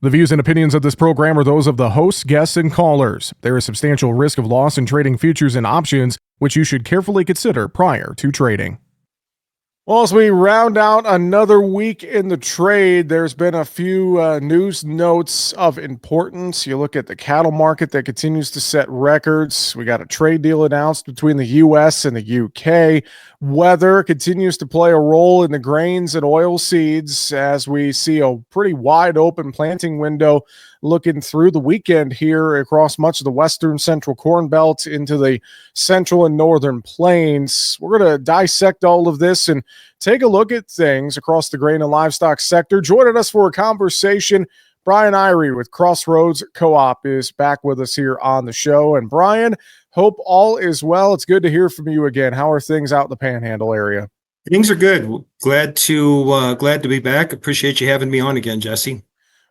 The views and opinions of this program are those of the hosts, guests, and callers. There is substantial risk of loss in trading futures and options, which you should carefully consider prior to trading. Well, as we round out another week in the trade, there's been a few news notes of importance. You look at the cattle market that continues to set records. We got a trade deal announced between the U.S. and the U.K. Weather continues to play a role in the grains and oil seeds as we see a pretty wide open planting window looking through the weekend here across much of the western central corn belt into the central and northern plains. We're going to dissect all of this and take a look at things across the grain and livestock sector. Joining us for a conversation, Brian Irie with Crossroads Co-op is back with us here on the show. And Brian, hope all is well. It's good to hear from you again. How are things out in the Panhandle area? Things are good. Glad to be back. Appreciate you having me on again, Jesse.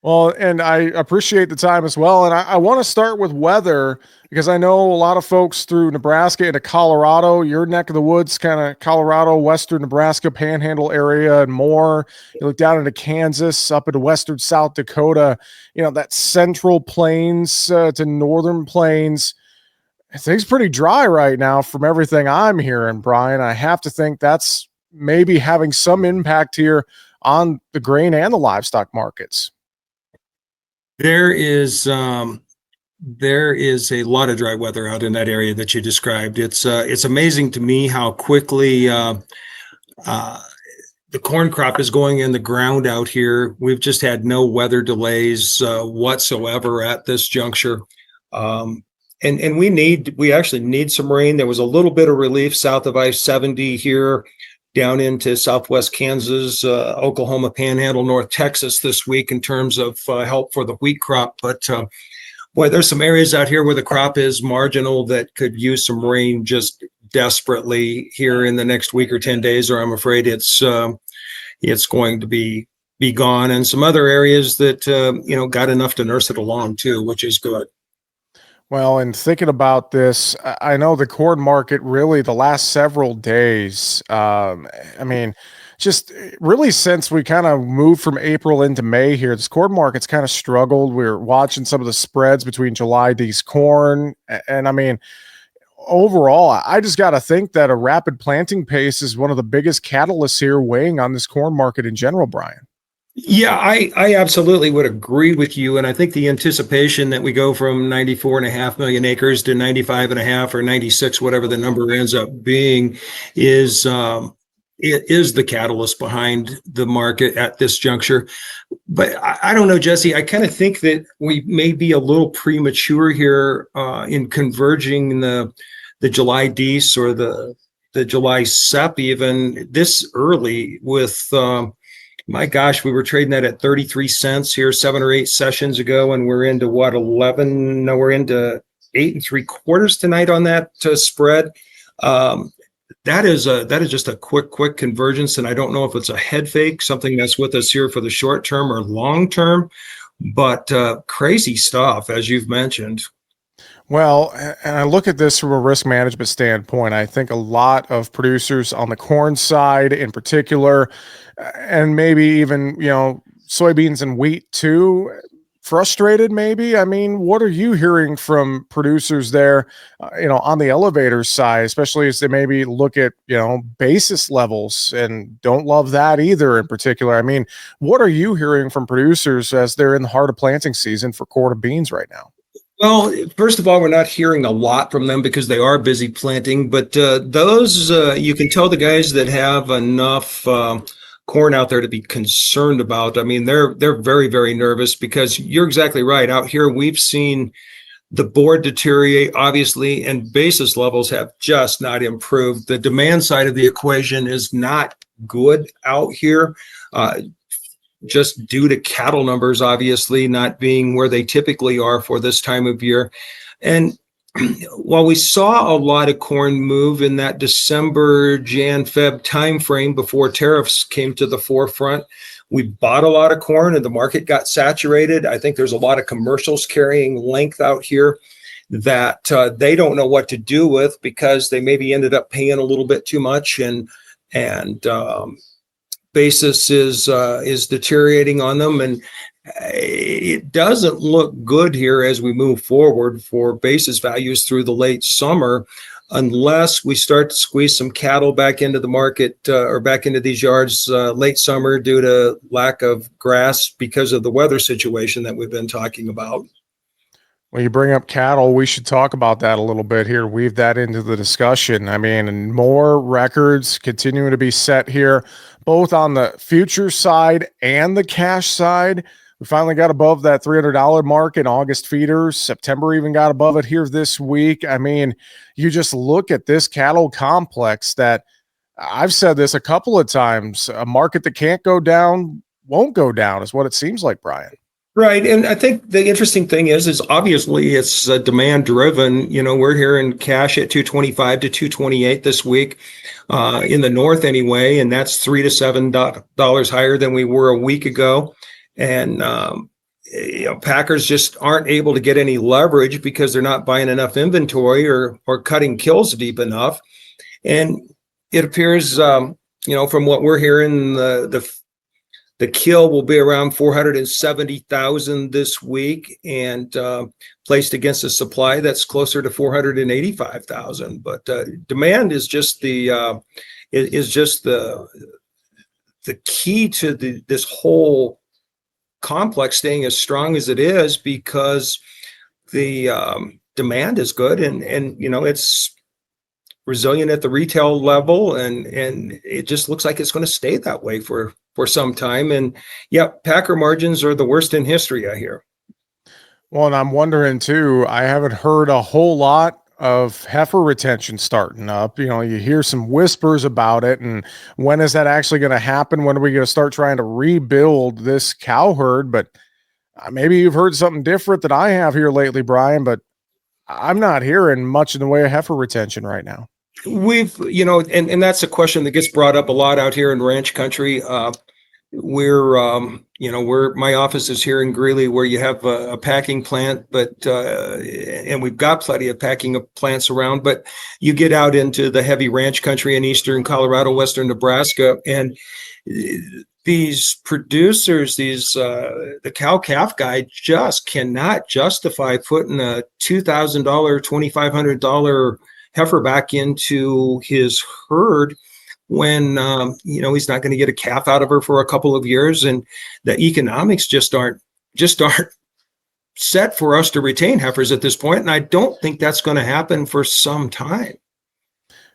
Well, and I appreciate the time as well. And I want to start with weather because I know a lot of folks through Nebraska into Colorado, your neck of the woods, kind of Colorado, western Nebraska, Panhandle area and more. You look down into Kansas, up into western South Dakota, that central plains to northern plains. Things pretty dry right now from everything I'm hearing, Brian. I have to think that's maybe having some impact here on the grain and the livestock markets. There is a lot of dry weather out in that area that you described. It's amazing to me how quickly the corn crop is going in the ground out here. We've just had no weather delays whatsoever at this juncture. And we actually need some rain. There was a little bit of relief south of I-70 here down into southwest Kansas, Oklahoma Panhandle, North Texas this week in terms of help for the wheat crop. But boy, there's some areas out here where the crop is marginal that could use some rain just desperately here in the next week or 10 days, or I'm afraid it's going to be gone. And some other areas that, got enough to nurse it along too, which is good. Well, and thinking about this, I know the corn market really the last several days, just really since we kind of moved from April into May here, this corn market's kind of struggled. We're watching some of the spreads between July D's corn. And overall, I just got to think that a rapid planting pace is one of the biggest catalysts here weighing on this corn market in general, Brian. Yeah, I absolutely would agree with you. And I think the anticipation that we go from 94.5 million acres to 95.5 or 96, whatever the number ends up being, is the catalyst behind the market at this juncture. But I don't know, Jesse, I kind of think that we may be a little premature here in converging the July Dees or the July SEP even this early with my gosh, we were trading that at 33 cents here 7 or 8 sessions ago, and we're into what, 11? No, we're into 8 3/4 tonight on that spread. That is just a quick convergence, and I don't know if it's a head fake, something that's with us here for the short term or long term, but crazy stuff, as you've mentioned. Well, and I look at this from a risk management standpoint. I think a lot of producers on the corn side in particular, and maybe even, soybeans and wheat too, frustrated maybe. What are you hearing from producers there, on the elevator side, especially as they maybe look at, basis levels and don't love that either in particular? What are you hearing from producers as they're in the heart of planting season for corn and beans right now? Well, first of all, we're not hearing a lot from them because they are busy planting, but those you can tell the guys that have enough corn out there to be concerned about. They're very, very nervous because you're exactly right. Out here, we've seen the board deteriorate, obviously, and basis levels have just not improved. The demand side of the equation is not good out here. Just due to cattle numbers, obviously, not being where they typically are for this time of year. And while we saw a lot of corn move in that December, Jan-Feb timeframe before tariffs came to the forefront, we bought a lot of corn and the market got saturated. I think there's a lot of commercials carrying length out here that they don't know what to do with because they maybe ended up paying a little bit too much and basis is deteriorating on them. It doesn't look good here as we move forward for basis values through the late summer, unless we start to squeeze some cattle back into the market or back into these yards late summer due to lack of grass because of the weather situation that we've been talking about. When you bring up cattle, we should talk about that a little bit here. Weave that into the discussion. I mean, and more records continuing to be set here, both on the future side and the cash side. We finally got above that $300 mark in August feeders. September even got above it here this week. I mean, you just look at this cattle complex that I've said this a couple of times. A market that can't go down won't go down, is what it seems like, Brian. Right, and I think the interesting thing is obviously it's demand driven. You know, we're hearing cash at 225 to 228 this week in the north anyway, and that's $3 to $7 higher than we were a week ago. And Packers just aren't able to get any leverage because they're not buying enough inventory or cutting kills deep enough. And it appears, from what we're hearing, the kill will be around 470,000 this week, and placed against a supply that's closer to 485,000. But demand is just the key to this whole complex staying as strong as it is, because the demand is good, and it's resilient at the retail level, and it just looks like it's going to stay that way for some time. And yeah, Packer margins are the worst in history, I hear. Well, and I'm wondering too, I haven't heard a whole lot of heifer retention starting up. You know, you hear some whispers about it. And when is that actually going to happen? When are we going to start trying to rebuild this cow herd? But maybe you've heard something different than I have here lately, Brian, but I'm not hearing much in the way of heifer retention right now. We've, and that's a question that gets brought up a lot out here in ranch country. We're my office is here in Greeley, where you have a packing plant, but and we've got plenty of packing plants around. But you get out into the heavy ranch country in eastern Colorado, western Nebraska, and these producers, the cow calf guy just cannot justify putting a $2,000, $2,500 heifer back into his herd when he's not going to get a calf out of her for a couple of years, and the economics just aren't set for us to retain heifers at this point. And I don't think that's going to happen for some time.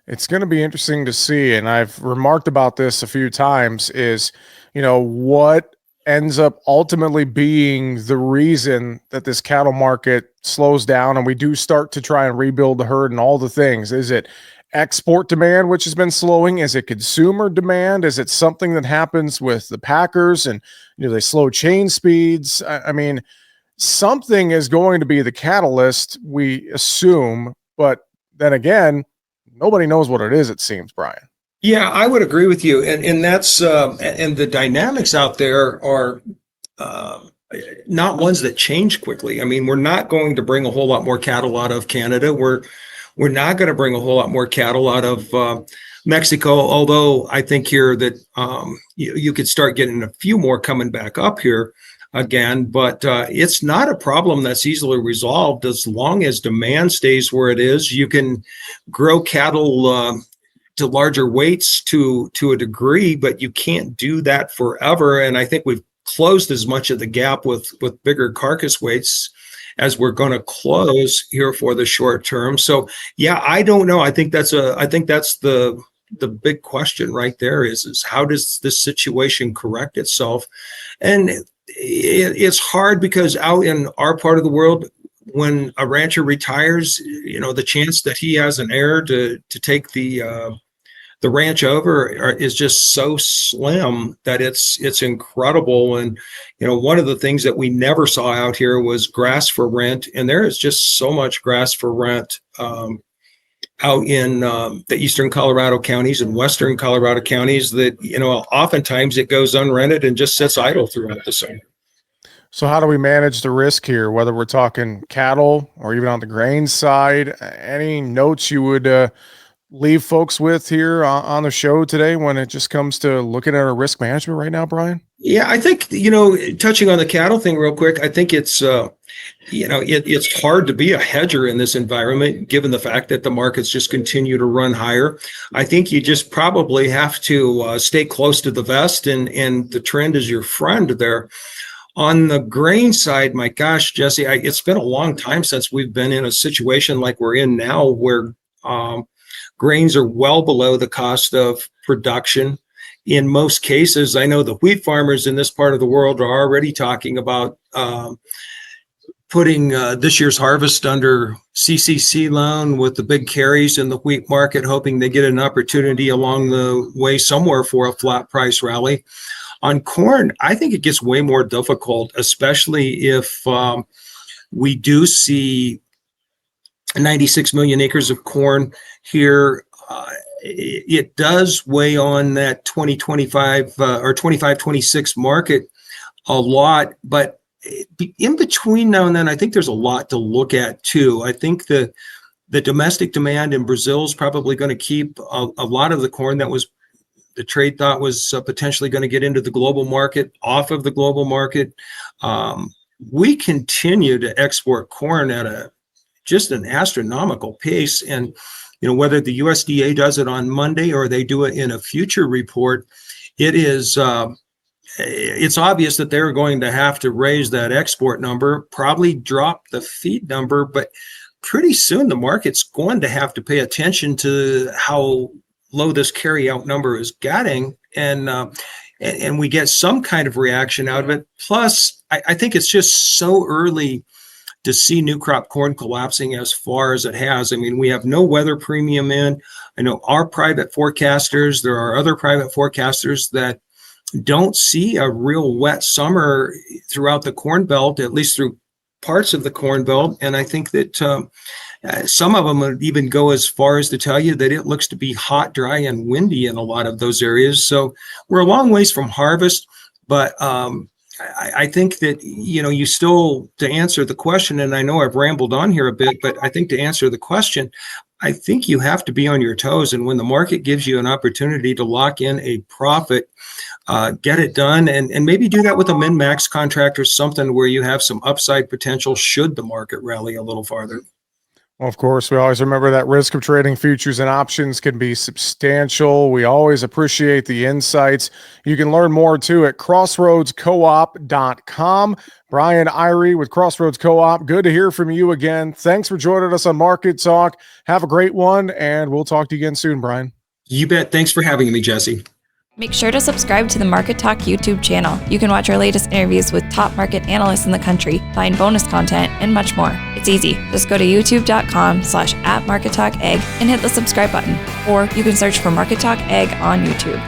It's going to be interesting to see, and I've remarked about this a few times, is what ends up ultimately being the reason that this cattle market slows down and we do start to try and rebuild the herd and all the things. Is it export demand, which has been slowing? Is it consumer demand? Is it something that happens with the Packers and they slow chain speeds? I mean, something is going to be the catalyst, we assume, but then again, nobody knows what it is, it seems, Brian. Yeah, I would agree with you, and that's and the dynamics out there are not ones that change quickly. I mean, we're not going to bring a whole lot more cattle out of Canada. We're not going to bring a whole lot more cattle out of Mexico, although I think here that you could start getting a few more coming back up here again. But it's not a problem that's easily resolved as long as demand stays where it is. You can grow cattle to larger weights to a degree, but you can't do that forever. And I think we've closed as much of the gap with bigger carcass weights as we're going to close here for the short term. So yeah, I don't know. I think that's the big question right there is how does this situation correct itself? And it's hard because out in our part of the world, when a rancher retires, the chance that he has an heir to take the ranch over is just so slim that it's incredible. And one of the things that we never saw out here was grass for rent, and there is just so much grass for rent out in the eastern Colorado counties and western Colorado counties that oftentimes it goes unrented and just sits idle throughout the summer. So how do we manage the risk here, whether we're talking cattle or even on the grain side? Any notes you would leave folks with here on the show today when it just comes to looking at our risk management right now, Brian? Yeah, I think, touching on the cattle thing real quick, I think it's hard to be a hedger in this environment, given the fact that the markets just continue to run higher. I think you just probably have to stay close to the vest, and the trend is your friend there. On the grain side, my gosh, Jesse, it's been a long time since we've been in a situation like we're in now, where grains are well below the cost of production. In most cases, I know the wheat farmers in this part of the world are already talking about putting this year's harvest under CCC loan with the big carries in the wheat market, hoping they get an opportunity along the way somewhere for a flat price rally. On corn, I think it gets way more difficult, especially if we do see 96 million acres of corn here. It does weigh on that 2025 or 25-26 market a lot, but in between now and then, I think there's a lot to look at too. I think the domestic demand in Brazil is probably going to keep a lot of the corn that was the trade thought was potentially going to get into the global market off of the global market. We continue to export corn at just an astronomical pace, and whether the USDA does it on Monday or they do it in a future report, it's obvious that they're going to have to raise that export number, probably drop the feed number, but pretty soon the market's going to have to pay attention to how low this carryout number is getting, and we get some kind of reaction out of it. Plus, I think it's just so early to see new crop corn collapsing as far as it has. I mean, we have no weather premium in. I know our private forecasters, there are other private forecasters that don't see a real wet summer throughout the Corn Belt, at least through parts of the Corn Belt. And I think that some of them would even go as far as to tell you that it looks to be hot, dry, and windy in a lot of those areas. So we're a long ways from harvest, but I think that, you still, to answer the question, and I know I've rambled on here a bit, but I think to answer the question, I think you have to be on your toes. And when the market gives you an opportunity to lock in a profit, get it done, and maybe do that with a min-max contract or something where you have some upside potential should the market rally a little farther. Well, of course, we always remember that risk of trading futures and options can be substantial. We always appreciate the insights. You can learn more, too, at crossroadscoop.com. Brian Irie with Crossroads Co-op, good to hear from you again. Thanks for joining us on Market Talk. Have a great one, and we'll talk to you again soon, Brian. You bet. Thanks for having me, Jesse. Make sure to subscribe to the Market Talk YouTube channel. You can watch our latest interviews with top market analysts in the country, find bonus content, and much more. It's easy. Just go to youtube.com/@MarketTalkAg and hit the subscribe button. Or you can search for Market Talk Ag on YouTube.